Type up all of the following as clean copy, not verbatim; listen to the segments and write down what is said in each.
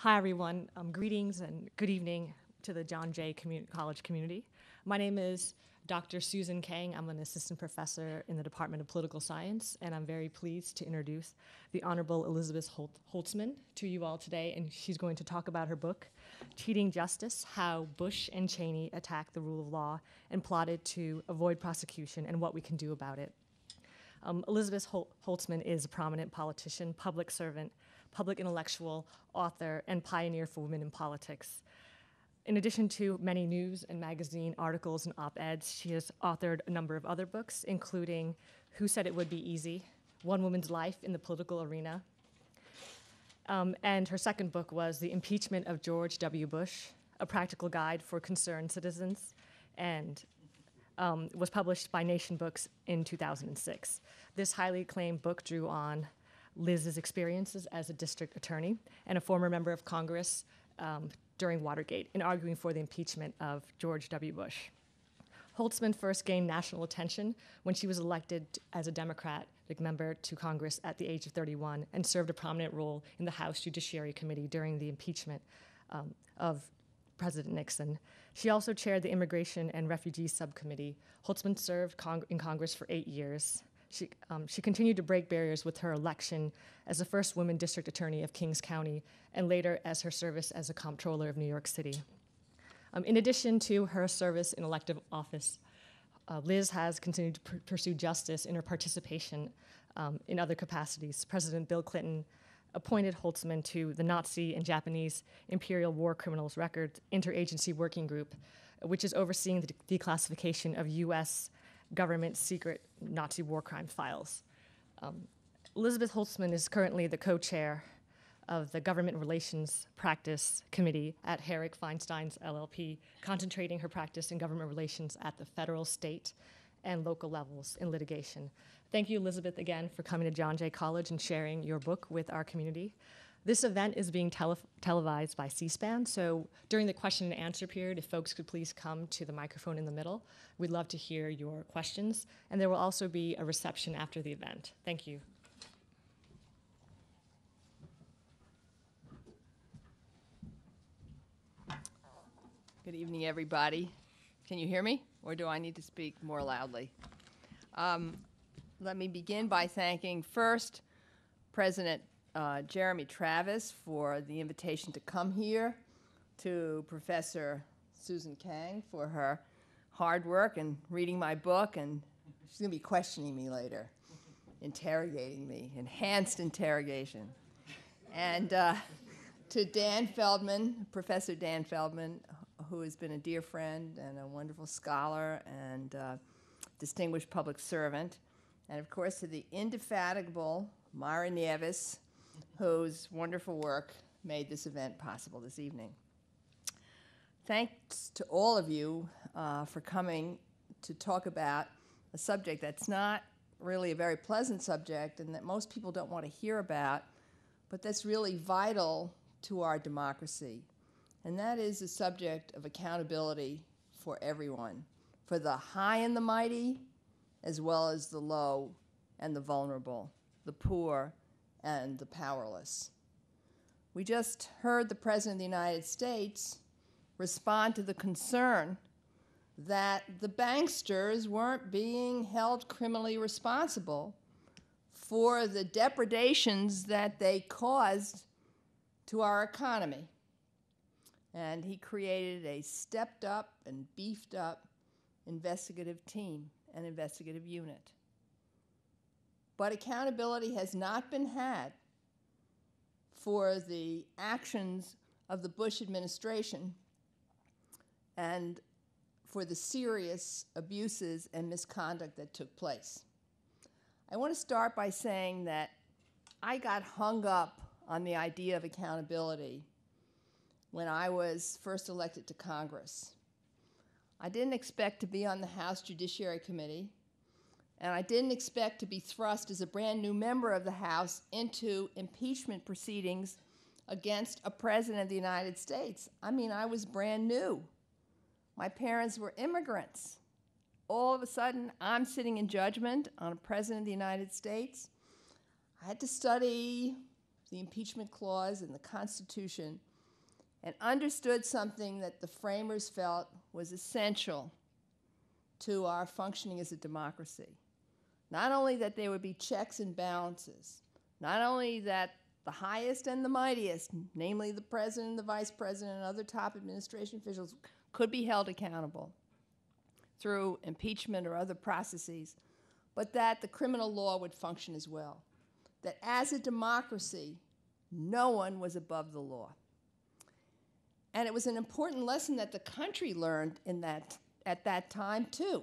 Hi, everyone. Greetings and good evening to the John Jay College community. My name is Dr. Susan Kang. I'm an assistant professor in the Department of Political Science, and I'm very pleased to introduce the Honorable Elizabeth Holtzman to you all today, and she's going to talk about her book, Cheating Justice: How Bush and Cheney Attacked the Rule of Law and Plotted to Avoid Prosecution and What We Can Do About It. Elizabeth Holtzman is a prominent politician, public servant, public intellectual, author, and pioneer for women in politics. In addition to many news and magazine articles and op-eds, she has authored a number of other books, including Who Said It Would Be Easy? One Woman's Life in the Political Arena. And her second book was The Impeachment of George W. Bush, A Practical Guide for Concerned Citizens, and was published by Nation Books in 2006. This highly acclaimed book drew on Liz's experiences as a district attorney and a former member of Congress during Watergate in arguing for the impeachment of George W. Bush. Holtzman first gained national attention when she was elected as a Democratic member to Congress at the age of 31 and served a prominent role in the House Judiciary Committee during the impeachment of President Nixon. She also chaired the Immigration and Refugees Subcommittee. Holtzman served in Congress for 8 years. She continued to break barriers with her election as the first woman district attorney of Kings County and later as her service as a comptroller of New York City. In addition to her service in elective office, Liz has continued to pursue justice in her participation in other capacities. President Bill Clinton appointed Holtzman to the Nazi and Japanese Imperial War Criminals Records Interagency Working Group, which is overseeing the declassification of U.S. government secret Nazi war crime files. Elizabeth Holtzman is currently the co-chair of the Government Relations Practice Committee at Herrick Feinstein's LLP, concentrating her practice in government relations at the federal, state, and local levels in litigation. Thank you, Elizabeth, again, for coming to John Jay College and sharing your book with our community. This event is being televised by C-SPAN, so during the question and answer period, if folks could please come to the microphone in the middle, we'd love to hear your questions, and there will also be a reception after the event. Thank you. Good evening, everybody. Can you hear me, or do I need to speak more loudly? Let me begin by thanking first President Jeremy Travis for the invitation to come here, to Professor Susan Kang for her hard work and reading my book, and she's going to be questioning me later, interrogating me, enhanced interrogation. And to Dan Feldman, Professor Dan Feldman, who has been a dear friend and a wonderful scholar and distinguished public servant, and of course to the indefatigable Myra Nieves, whose wonderful work made this event possible this evening. Thanks to all of you for coming to talk about a subject that's not really a very pleasant subject and that most people don't want to hear about, but that's really vital to our democracy. And that is the subject of accountability for everyone, for the high and the mighty, as well as the low and the vulnerable, the poor and the powerless. We just heard the President of the United States respond to the concern that the banksters weren't being held criminally responsible for the depredations that they caused to our economy. And he created a stepped up and beefed up investigative team, an investigative unit. But accountability has not been had for the actions of the Bush administration and for the serious abuses and misconduct that took place. I want to start by saying that I got hung up on the idea of accountability when I was first elected to Congress. I didn't expect to be on the House Judiciary Committee, and I didn't expect to be thrust as a brand new member of the House into impeachment proceedings against a president of the United States. I mean, I was brand new. My parents were immigrants. All of a sudden, I'm sitting in judgment on a president of the United States. I had to study the impeachment clause in the Constitution and understood something that the framers felt was essential to our functioning as a democracy. Not only that there would be checks and balances, not only that the highest and the mightiest, namely the president, the vice president, and other top administration officials, could be held accountable through impeachment or other processes, but that the criminal law would function as well. That as a democracy, no one was above the law. And it was an important lesson that the country learned at that time, too.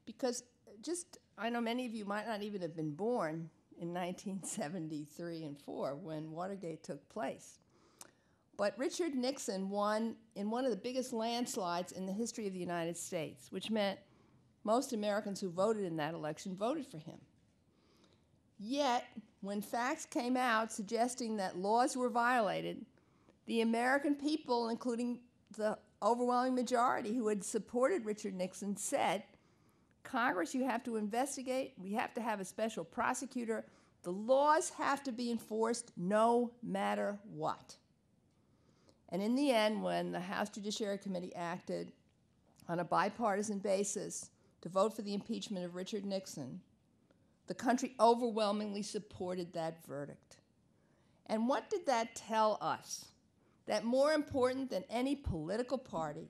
Because I know many of you might not even have been born in 1973 and 4 when Watergate took place. But Richard Nixon won in one of the biggest landslides in the history of the United States, which meant most Americans who voted in that election voted for him. Yet, when facts came out suggesting that laws were violated, the American people, including the overwhelming majority who had supported Richard Nixon, said, Congress, you have to investigate. We have to have a special prosecutor. The laws have to be enforced no matter what. And in the end, when the House Judiciary Committee acted on a bipartisan basis to vote for the impeachment of Richard Nixon, the country overwhelmingly supported that verdict. And what did that tell us? That more important than any political party,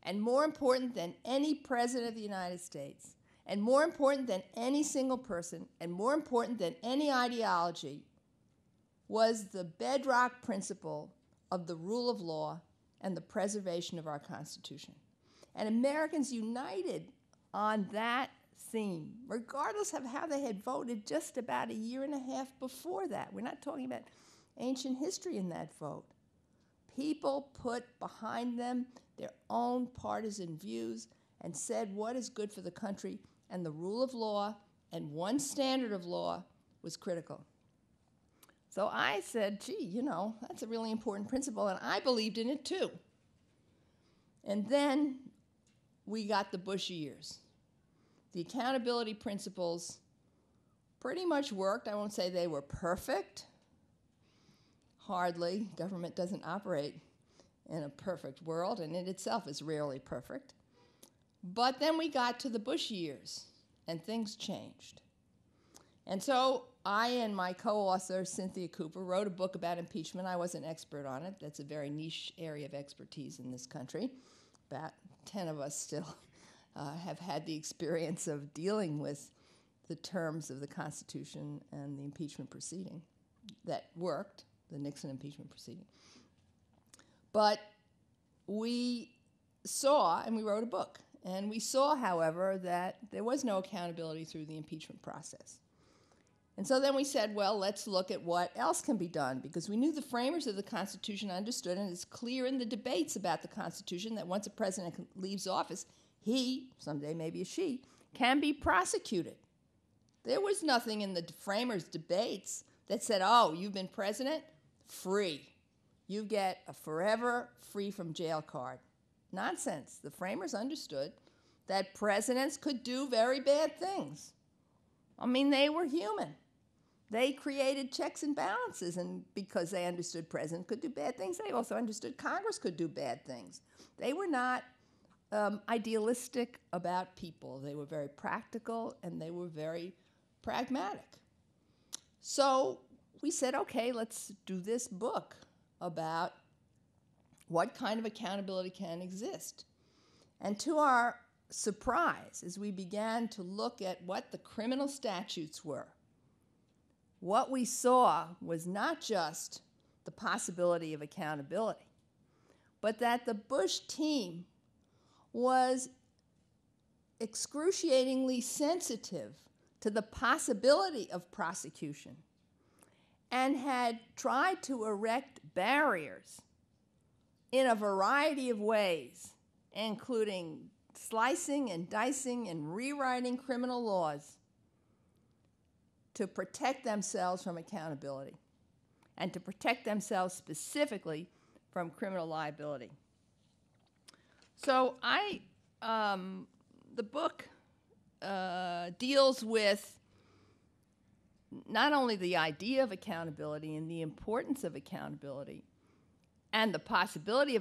and more important than any president of the United States, and more important than any single person, and more important than any ideology, was the bedrock principle of the rule of law and the preservation of our Constitution. And Americans united on that theme, regardless of how they had voted just about a year and a half before that. We're not talking about ancient history in that vote. People put behind them their own partisan views and said what is good for the country, and the rule of law and one standard of law was critical. So I said, gee, that's a really important principle, and I believed in it too. And then we got the Bush years. The accountability principles pretty much worked. I won't say they were perfect. Hardly. Government doesn't operate in a perfect world, and it itself is rarely perfect. But then we got to the Bush years, and things changed. And so I and my co-author, Cynthia Cooper, wrote a book about impeachment. I was an expert on it. That's a very niche area of expertise in this country. About 10 of us still have had the experience of dealing with the terms of the Constitution and the impeachment proceeding that worked, the Nixon impeachment proceeding. But we saw, and we wrote a book, and we saw, however, that there was no accountability through the impeachment process. And so then we said, well, let's look at what else can be done, because we knew the framers of the Constitution understood, and it's clear in the debates about the Constitution that once a president leaves office, he, someday maybe a she, can be prosecuted. There was nothing in the framers' debates that said, oh, you've been president? Free. You get a forever free from jail card. Nonsense. The framers understood that presidents could do very bad things. I mean, they were human. They created checks and balances, and because they understood presidents could do bad things, they also understood Congress could do bad things. They were not idealistic about people. They were very practical, and they were very pragmatic. So we said, okay, let's do this book about what kind of accountability can exist. And to our surprise, as we began to look at what the criminal statutes were, what we saw was not just the possibility of accountability, but that the Bush team was excruciatingly sensitive to the possibility of prosecution and had tried to erect barriers in a variety of ways, including slicing and dicing and rewriting criminal laws to protect themselves from accountability and to protect themselves specifically from criminal liability. So the book deals with not only the idea of accountability and the importance of accountability, and the possibility of